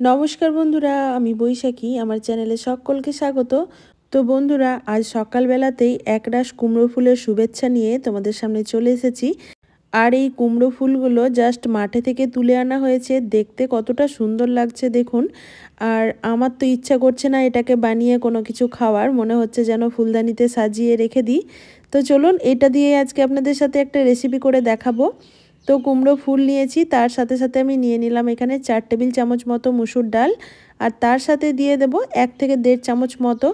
নমস্কার বন্ধুরা, আমি বৈশাখী। আমার চ্যানেলে সকলকে স্বাগত। তো বন্ধুরা, আজ সকালবেলাতেই একরাশ কুমড়ো ফুলের শুভেচ্ছা নিয়ে তোমাদের সামনে চলে এসেছি। আর এই কুমড়ো ফুলগুলো জাস্ট মাঠে থেকে তুলে আনা হয়েছে। দেখতে কতটা সুন্দর লাগছে দেখুন। আর আমার তো ইচ্ছা করছে না এটাকে বানিয়ে কোনো কিছু খাওয়ার, মনে হচ্ছে যেন ফুলদানিতে সাজিয়ে রেখে দিই। তো চলুন, এটা দিয়ে আজকে আপনাদের সাথে একটা রেসিপি করে দেখাবো। তো কুমড়ো ফুল নিয়েছি, তার সাথে সাথে আমি নিয়ে নিলাম এখানে 4 টেবিল চামচ মতো মুসুর ডাল, আর তার সাথে দিয়ে দেব 1 থেকে 1.5 চামচ মতো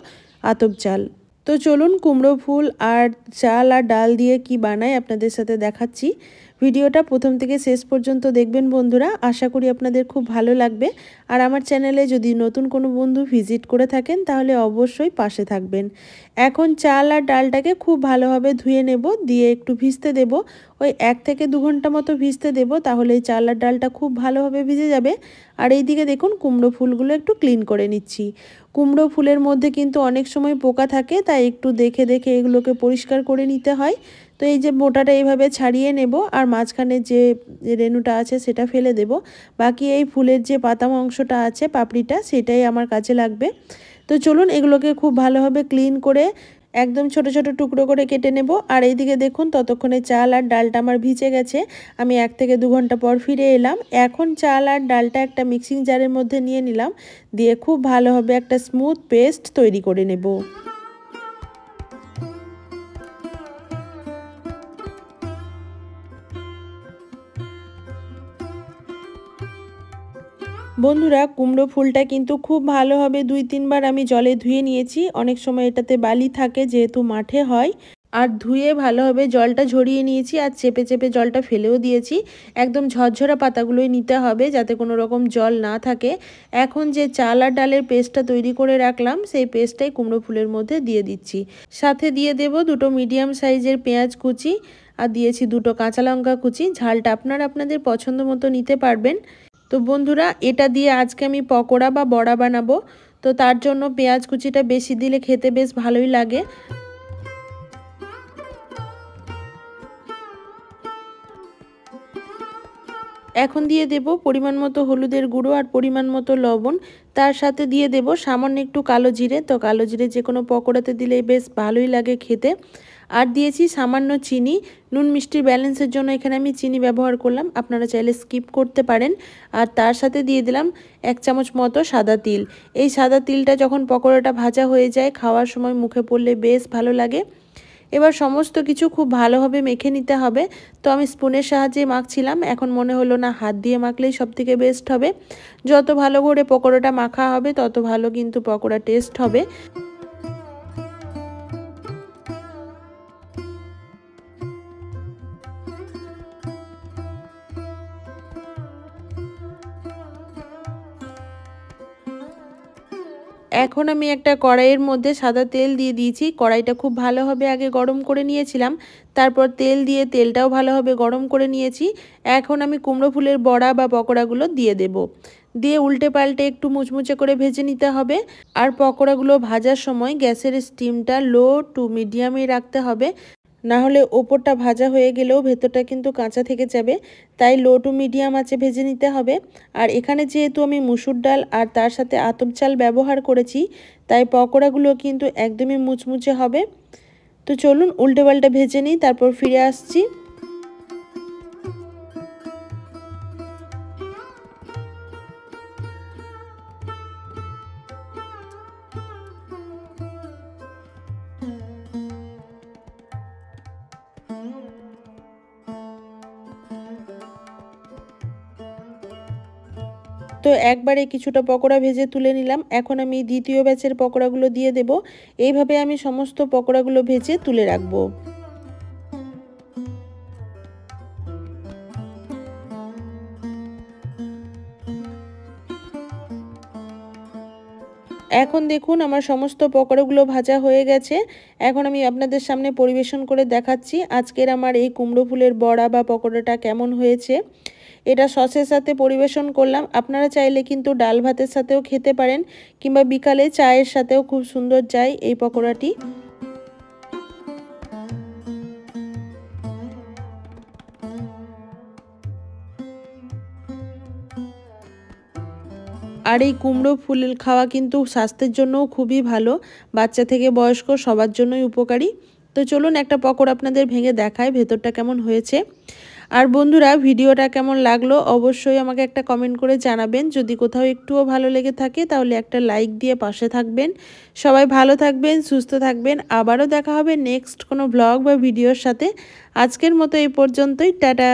আতপ চাল। তো চলুন, কুমড়ো ফুল আর চাল আর ডাল দিয়ে কি বানাই আপনাদের সাথে দেখাচ্ছি। ভিডিওটা প্রথম থেকে শেষ পর্যন্ত দেখবেন বন্ধুরা, আশা করি আপনাদের খুব ভালো লাগবে। আর আমার চ্যানেলে যদি নতুন কোনো বন্ধু ভিজিট করে থাকেন তাহলে অবশ্যই পাশে থাকবেন। এখন চাল আর ডালটাকে খুব ভালোভাবে ধুয়ে নেব, দিয়ে একটু ভিজতে দেব। ওই 1 থেকে 2 ঘন্টা মতো ভিজতে দেব, তাহলে এই চাল আর ডালটা খুব ভালোভাবে ভিজে যাবে। আর এইদিকে দেখুন, কুমড়ো ফুলগুলো একটু ক্লিন করে নিচ্ছি। কুমড়ো ফুলের মধ্যে কিন্তু অনেক সময় পোকা থাকে, তাই একটু দেখে দেখে এগুলোকে পরিষ্কার করে নিতে হয়। তো এই যে বোটাটা এইভাবে ছাড়িয়ে নেব, আর মাঝখানে যে রেণুটা আছে সেটা ফেলে দেব। বাকি এই ফুলের যে পাতা অংশটা আছে, পাপড়িটা, সেটাই আমার কাছে লাগবে। তো চলুন, এগুলোকে খুব ভালোভাবে ক্লিন করে একদম ছোট ছোট টুকরো করে কেটে নেব। আর এইদিকে দেখুন, ততক্ষণে চাল আর ডালটা আমার ভিজে গেছে। আমি 1 থেকে 2 ঘন্টা পর ফিরে এলাম। এখন চাল আর ডালটা একটা মিক্সিং জারের মধ্যে নিয়ে নিলাম, দিয়ে খুব ভালোভাবে একটা স্মুথ পেস্ট তৈরি করে নেব। বন্ধুরা, কুমড়ো ফুলটা কিন্তু খুব ভালোভাবে 2-3 বার আমি জলে ধুয়ে নিয়েছি। অনেক সময় এটাতে বালি থাকে, যেহেতু মাঠে হয়। আর ধুয়ে ভালোভাবে জলটা ঝরিয়ে নিয়েছি, আর চেপে চেপে জলটা ফেলেও দিয়েছি। একদম ঝরঝরা পাতাগুলোই নিতে হবে, যাতে কোনো রকম জল না থাকে। এখন যে চাল আর ডালের পেস্টটা তৈরি করে রাখলাম, সেই পেস্টটাই কুমড়ো ফুলের মধ্যে দিয়ে দিচ্ছি। সাথে দিয়ে দেব 2টো মিডিয়াম সাইজের পেঁয়াজ কুচি, আর দিয়েছি 2টো কাঁচা লঙ্কা কুচি। ঝালটা আপনারা আপনাদের পছন্দ মতো নিতে পারবেন। তো বন্ধুরা, এটা দিয়ে আজকে আমি পকোড়া বা বড়া বানাবো। তো তার জন্য পেঁয়াজ কুচিটা বেশি দিলে খেতে বেশ ভালোই লাগে। এখন দিয়ে দেব পরিমাণ মতো হলুদের গুঁড়ো আর পরিমাণ মতো লবণ। তার সাথে দিয়ে দেব সামান্য একটু কালো জিরে। তো কালো জিরে যে কোনো পকোড়াতে দিলে বেশ ভালোই লাগে খেতে। আর দিয়েছি সামান্য চিনি। নুন মিষ্টির ব্যালেন্সের জন্য এখানে আমি চিনি ব্যবহার করলাম, আপনারা চাইলে স্কিপ করতে পারেন। আর তার সাথে দিয়ে দিলাম 1 চামচ মতো সাদা তিল। এই সাদা তিলটা যখন পকোড়াটা ভাজা হয়ে যায়, খাওয়ার সময় মুখে পড়লে বেশ ভালো লাগে। এবার সমস্ত কিছু খুব ভালোভাবে মেখে নিতে হবে। তো আমি স্পুনের সাহায্যে মাখছিলাম, এখন মনে হলো না হাত দিয়ে মাখলেই সবথেকে বেস্ট হবে। যত ভালো করে পকোড়াটা মাখা হবে তত ভালো কিন্তু পকোড়া টেস্ট হবে। এখন আমি একটা কড়াইয়ের মধ্যে সাদা তেল দিয়ে দিয়েছি। কড়াইটা খুব ভালোভাবে আগে গরম করে নিয়েছিলাম, তারপর তেল দিয়ে তেলটাও ভালোভাবে গরম করে নিয়েছি। এখন আমি কুমড়ো ফুলের বড়া বা পকোড়াগুলো দিয়ে দেব। দিয়ে উল্টে পাল্টে একটু মুচমুচে করে ভেজে নিতে হবে। আর পকোড়াগুলো ভাজার সময় গ্যাসের স্টিমটা লো টু মিডিয়ামে রাখতে হবে, না হলে ওপরটা ভাজা হয়ে গেলেও ভেতরটা কিন্তু কাঁচা থেকে যাবে। তাই লো টু মিডিয়াম আঁচে ভেজে নিতে হবে। আর এখানে যেহেতু আমি মুসুর ডাল আর তার সাথে আতপ চাল ব্যবহার করেছি, তাই পকোড়াগুলো কিন্তু একদমই মুচমুচে হবে। তো চলুন, উল্টে পাল্টে ভেজে নিই, তারপর ফিরে আসছি। তো একবারে কিছুটা পকোড়া ভেজে তুলে নিলাম। এখন আমি দ্বিতীয় ব্যাচের পকোড়াগুলো দিয়ে দেব। এইভাবে আমি সমস্ত পকোড়াগুলো ভেজে তুলে রাখবো। এখন দেখুন, আমার সমস্ত পকোড়াগুলো ভাজা হয়ে গেছে। এখন আমি আপনাদের সামনে পরিবেশন করে দেখাচ্ছি আজকের আমার এই কুমড়ো ফুলের বড়া বা পকোড়াটা কেমন হয়েছে। এটা সসের সাথে পরিবেশন করলাম। আপনারা চাইলে কিন্তু ডাল ভাতের সাথেও খেতে পারেন, কিংবা বিকালে চায়ের সাথেও খুব সুন্দর যায় এই পকোড়াটি। আর এই কুমড়ো ফুল খাওয়া কিন্তু স্বাস্থ্যের জন্যও খুবই ভালো, বাচ্চা থেকে বয়স্ক সবার জন্যই উপকারী। তো চলুন একটা পকোড়া আপনাদের ভেঙে দেখায় ভেতরটা কেমন হয়েছে। আর বন্ধুরা, ভিডিওটা কেমন লাগলো অবশ্যই আমাকে একটা কমেন্ট করে জানাবেন। যদি কোথাও একটুও ভালো লেগে থাকে তাহলে একটা লাইক দিয়ে পাশে থাকবেন। সবাই ভালো থাকবেন, সুস্থ থাকবেন। আবারও দেখা হবে নেক্সট কোনো ব্লগ বা ভিডিওর সাথে। আজকের মতো এই পর্যন্তই, টাটা।